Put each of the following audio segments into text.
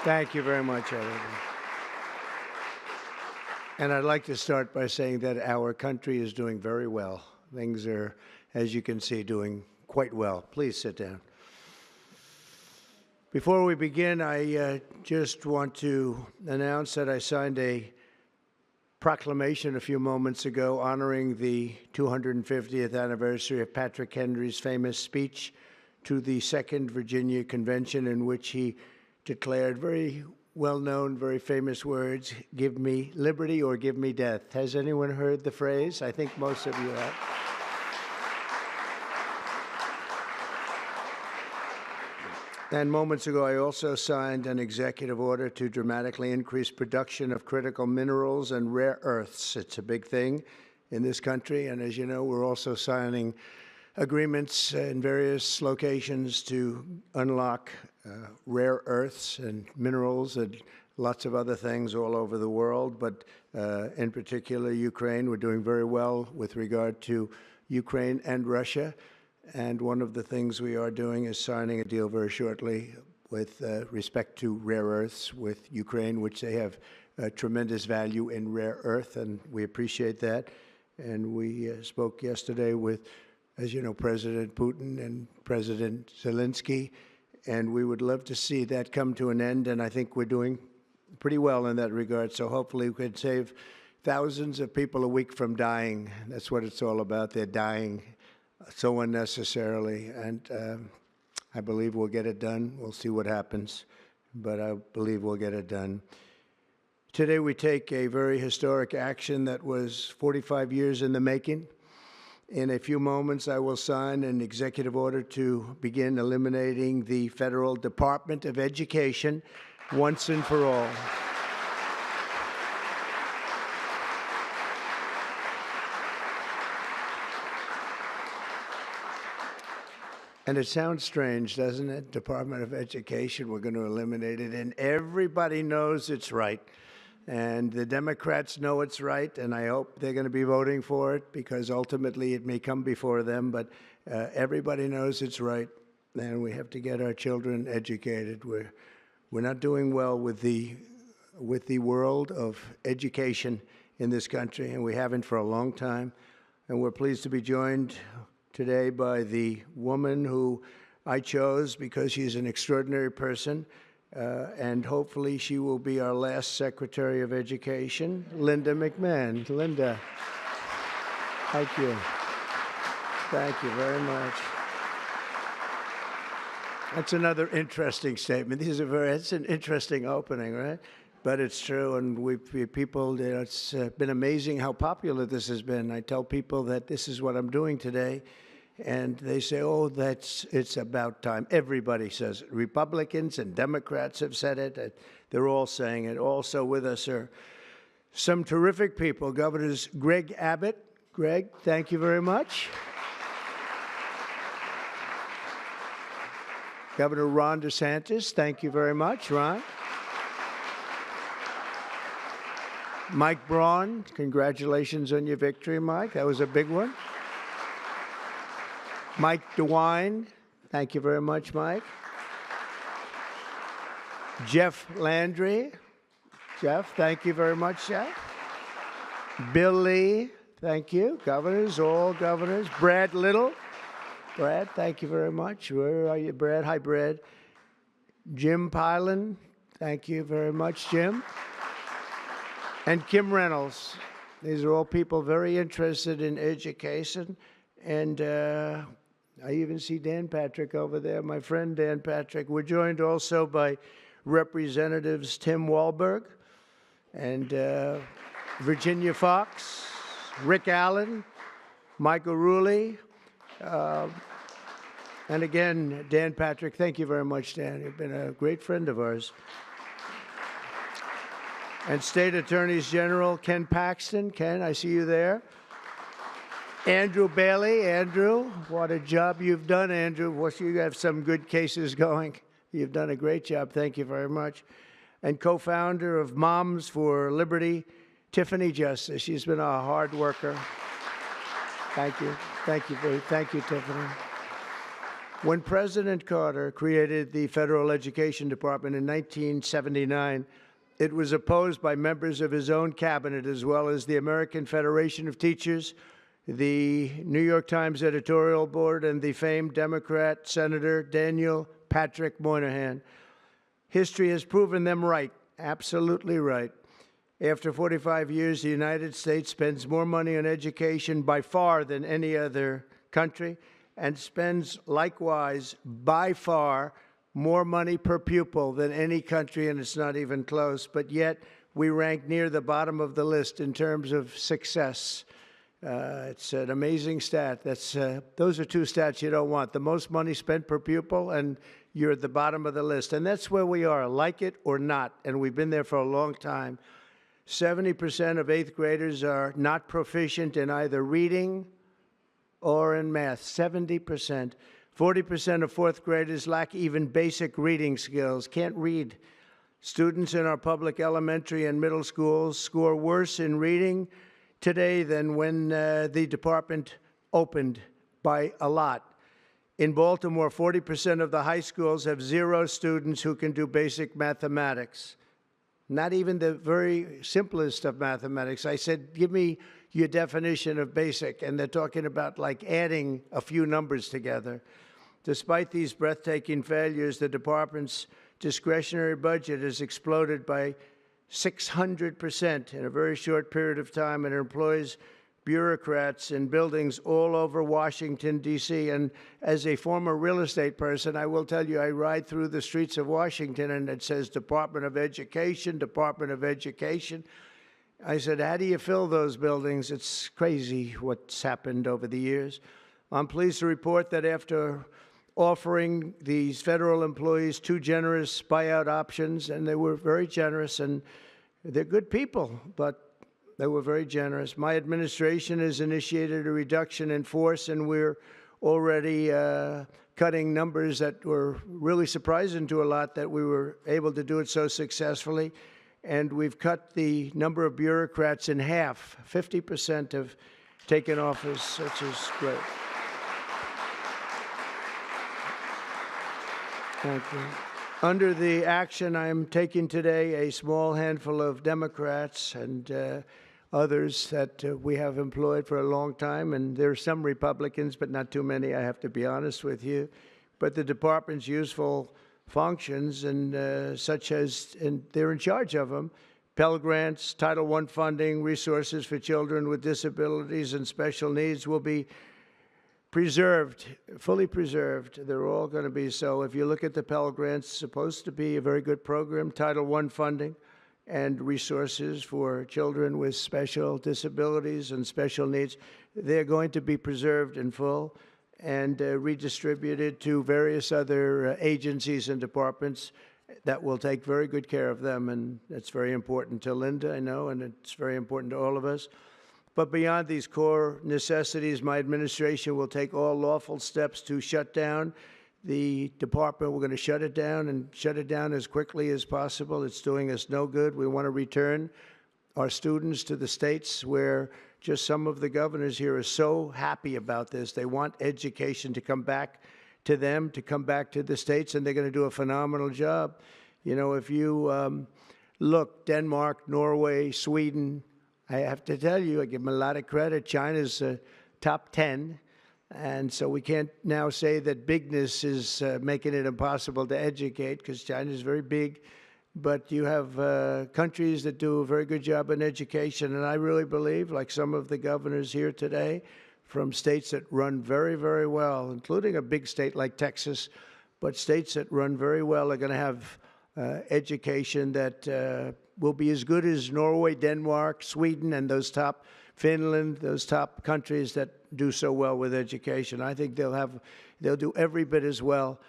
Thank you very much, everyone. And I'd like to start by saying that our country is doing very well. Things are, as you can see, doing quite well. Please sit down. Before we begin, I just want to announce that I signed a proclamation a few moments ago honoring the 250th anniversary of Patrick Henry's famous speech to the Second Virginia Convention, in which he declared very well-known, very famous words, "Give me liberty or give me death." Has anyone heard the phrase? I think most of you have. And moments ago, I also signed an executive order to dramatically increase production of critical minerals and rare earths. It's a big thing in this country, and as you know, we're also signing agreements in various locations to unlock rare earths and minerals and lots of other things all over the world, but in particular Ukraine. We're doing very well with regard to Ukraine and Russia, and one of the things we are doing is signing a deal very shortly with respect to rare earths with Ukraine, which they have tremendous value in rare earth, and we appreciate that. And we spoke yesterday with, as you know, President Putin and President Zelensky, and we would love to see that come to an end, and I think we're doing pretty well in that regard. So hopefully we could save thousands of people a week from dying. That's what it's all about. They're dying so unnecessarily, and I believe we'll get it done. We'll see what happens, but I believe we'll get it done. Today we take a very historic action that was 45 years in the making. In a few moments, I will sign an executive order to begin eliminating the Federal Department of Education once and for all. And it sounds strange, doesn't it? Department of Education, we're going to eliminate it, and everybody knows it's right. And the Democrats know it's right, and I hope they're going to be voting for it, because ultimately it may come before them, but everybody knows it's right, and we have to get our children educated. We're not doing well with the world of education in this country, and we haven't for a long time. And we're pleased to be joined today by the woman who I chose because she's an extraordinary person, and hopefully she will be our last Secretary of Education, Linda McMahon. Linda, thank you. Thank you very much. That's another interesting statement. It's an interesting opening, right? But it's true, and people, it's been amazing how popular this has been. I tell people that this is what I'm doing today, and they say, oh, it's about time. Everybody says it. Republicans and Democrats have said it. They're all saying it. Also with us are some terrific people. Governors Greg Abbott. Greg, thank you very much. Governor Ron DeSantis, thank you very much, Ron. Mike Braun, congratulations on your victory, Mike. That was a big one. Mike DeWine, thank you very much, Mike. Jeff Landry. Jeff, thank you very much, Jeff. Bill Lee, thank you. Governors, all governors. Brad Little. Brad, thank you very much. Where are you, Brad? Hi, Brad. Jim Pilan, thank you very much, Jim. And Kim Reynolds. These are all people very interested in education. And I even see Dan Patrick over there, my friend Dan Patrick. We're joined also by Representatives Tim Walberg and Virginia Fox, Rick Allen, Michael Rulli, and again, Dan Patrick. Thank you very much, Dan. You've been a great friend of ours. And State Attorneys General Ken Paxton. Ken, I see you there. Andrew Bailey. Andrew, what a job you've done, Andrew. You have some good cases going. You've done a great job. Thank you very much. And co-founder of Moms for Liberty, Tiffany Justice. She's been a hard worker. Thank you. Thank you, Tiffany. When President Carter created the Federal Education Department in 1979, it was opposed by members of his own cabinet, as well as the American Federation of Teachers, the New York Times editorial board, and the famed Democrat Senator Daniel Patrick Moynihan. History has proven them right, absolutely right. After 45 years, the United States spends more money on education by far than any other country, and spends likewise by far more money per pupil than any country, and it's not even close. But yet we rank near the bottom of the list in terms of success. It's an amazing stat. Those are two stats you don't want: the most money spent per pupil, and you're at the bottom of the list. And that's where we are, like it or not, and we've been there for a long time. 70% of 8th graders are not proficient in either reading or in math. 70%. 40% of 4th graders lack even basic reading skills, can't read. Students in our public elementary and middle schools score worse in reading today than when the department opened, by a lot. In Baltimore, 40% of the high schools have 0 students who can do basic mathematics. Not even the very simplest of mathematics. I said, give me your definition of basic, and they're talking about like adding a few numbers together. Despite these breathtaking failures, the department's discretionary budget has exploded by 600% in a very short period of time, and it employs bureaucrats in buildings all over Washington, D.C. And as a former real estate person, I will tell you, I ride through the streets of Washington, and it says Department of Education, Department of Education. I said, how do you fill those buildings? It's crazy what's happened over the years. I'm pleased to report that after offering these federal employees 2 generous buyout options, and they were very generous, and they're good people, but they were very generous. My administration has initiated a reduction in force, and we're already cutting numbers that were really surprising to a lot, that we were able to do it so successfully. And we've cut the number of bureaucrats in half. 50% have taken office, which is great. Thank you. Under the action I'm taking today, a small handful of Democrats and others that we have employed for a long time, and there are some Republicans, but not too many, I have to be honest with you. But the department's useful functions, and such as, and they're in charge of them: Pell Grants, Title I funding, resources for children with disabilities and special needs will be preserved, fully preserved. They're all going to be so. If you look at the Pell Grants, it's supposed to be a very good program. Title I funding and resources for children with special disabilities and special needs, they're going to be preserved in full and redistributed to various other agencies and departments that will take very good care of them. And that's very important to Linda, I know, and it's very important to all of us. But beyond these core necessities, my administration will take all lawful steps to shut down the department. We're going to shut it down, and shut it down as quickly as possible. It's doing us no good. We want to return our students to the states, where just some of the governors here are so happy about this. They want education to come back to them, to come back to the states, and they're going to do a phenomenal job. You know, if you look, Denmark, Norway, Sweden, I have to tell you, I give them a lot of credit. China's top 10. And so we can't now say that bigness is making it impossible to educate, because China is very big. But you have countries that do a very good job in education. And I really believe, like some of the governors here today, from states that run very, very well, including a big state like Texas, but states that run very well are going to have education that will be as good as Norway, Denmark, Sweden, and those top, Finland, those top countries that do so well with education. I think they'll do every bit as well.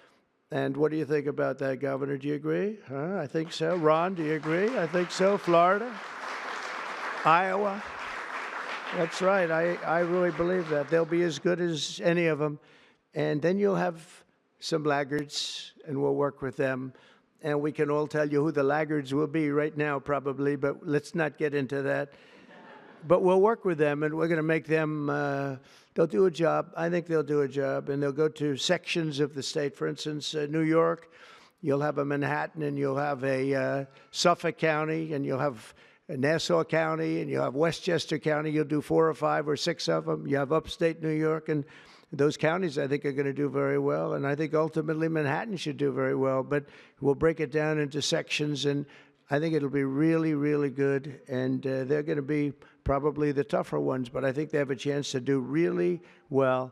And what do you think about that, Governor? Do you agree? Huh? I think so. Ron, do you agree? I think so. Florida? Iowa? That's right. I really believe that. They'll be as good as any of them. And then you'll have some laggards, and we'll work with them. And we can all tell you who the laggards will be right now, probably, but let's not get into that. But we'll work with them, and we're going to make them they'll do a job. I think they'll do a job, and they'll go to sections of the state. For instance, New York, you'll have a Manhattan, and you'll have a Suffolk County, and you'll have Nassau County, and you'll have Westchester County. You'll do 4 or 5 or 6 of them. You have upstate New York, and those counties, I think, are going to do very well. And I think ultimately Manhattan should do very well. But we'll break it down into sections, and I think it'll be really, really good. And they're going to be probably the tougher ones, but I think they have a chance to do really well.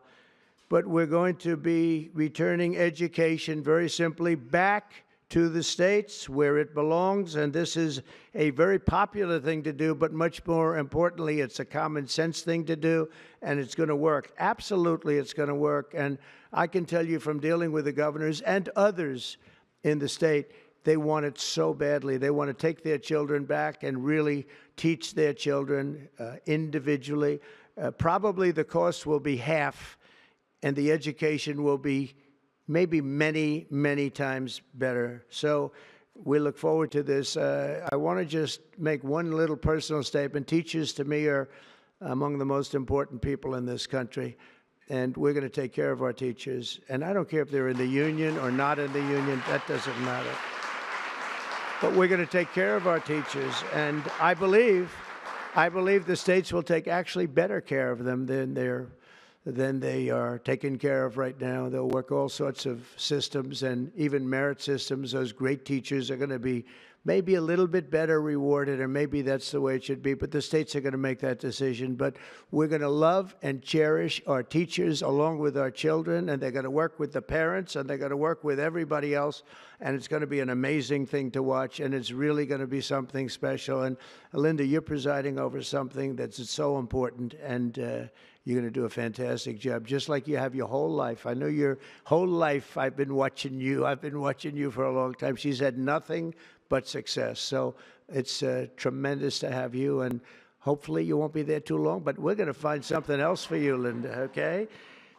But we're going to be returning education very simply back to the states where it belongs, and this is a very popular thing to do, but much more importantly, it's a common sense thing to do, and it's going to work. Absolutely, it's going to work, and I can tell you from dealing with the governors and others in the state, they want it so badly. They want to take their children back and really teach their children individually. Probably the cost will be half, and the education will be maybe many, many times better. So we look forward to this. I want to just make one little personal statement. Teachers, to me, are among the most important people in this country, and we're going to take care of our teachers. And I don't care if they're in the union or not in the union. That doesn't matter. But we're going to take care of our teachers, and I believe the states will take actually better care of them than they are taken care of right now. They'll work all sorts of systems and even merit systems. Those great teachers are going to be maybe a little bit better rewarded, or maybe that's the way it should be, but the states are going to make that decision. But we're going to love and cherish our teachers along with our children, and they're going to work with the parents, and they're going to work with everybody else, and it's going to be an amazing thing to watch, and it's really going to be something special. And Linda, you're presiding over something that's so important, and you're going to do a fantastic job, just like you have your whole life. I know your whole life I've been watching you. I've been watching you for a long time. She's had nothing but success. So it's tremendous to have you, and hopefully you won't be there too long, but we're going to find something else for you, Linda, okay?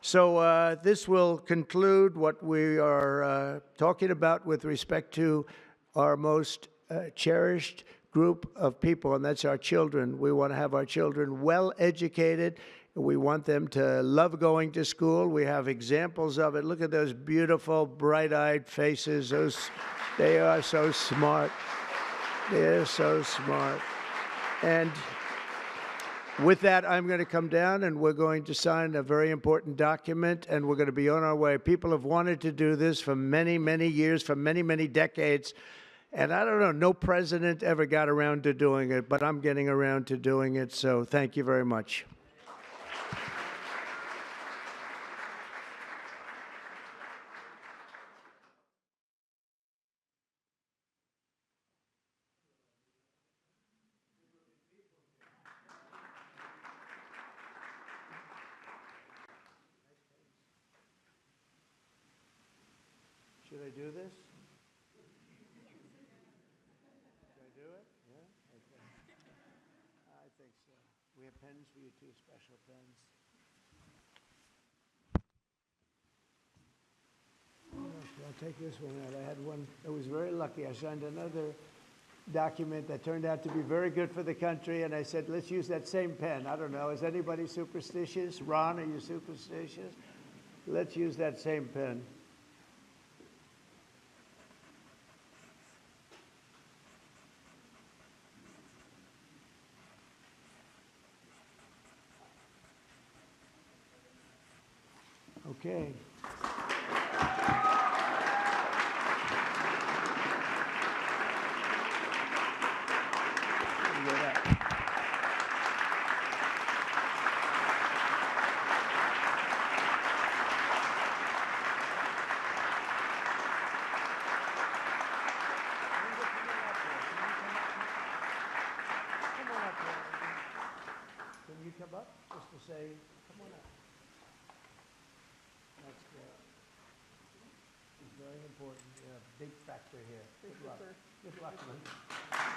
So this will conclude what we are talking about with respect to our most cherished group of people, and that's our children. We want to have our children well educated. We want them to love going to school. We have examples of it. Look at those beautiful, bright-eyed faces. They are so smart. They're so smart. And with that, I'm going to come down, and we're going to sign a very important document, and we're going to be on our way. People have wanted to do this for many, many years, for many, many decades. And I don't know, no president ever got around to doing it, but I'm getting around to doing it. So thank you very much. Should I do this? Should I do it? Yeah? Okay. I think so. We have pens for you too, special pens. I'll take this one out. I had one that was very lucky. I signed another document that turned out to be very good for the country, and I said, let's use that same pen. I don't know, is anybody superstitious? Ron, are you superstitious? Let's use that same pen. Okay. Can you come up just to say, come on up? That's great. It's very important. Yeah, big factor here. Good luck. Good luck, Lynn.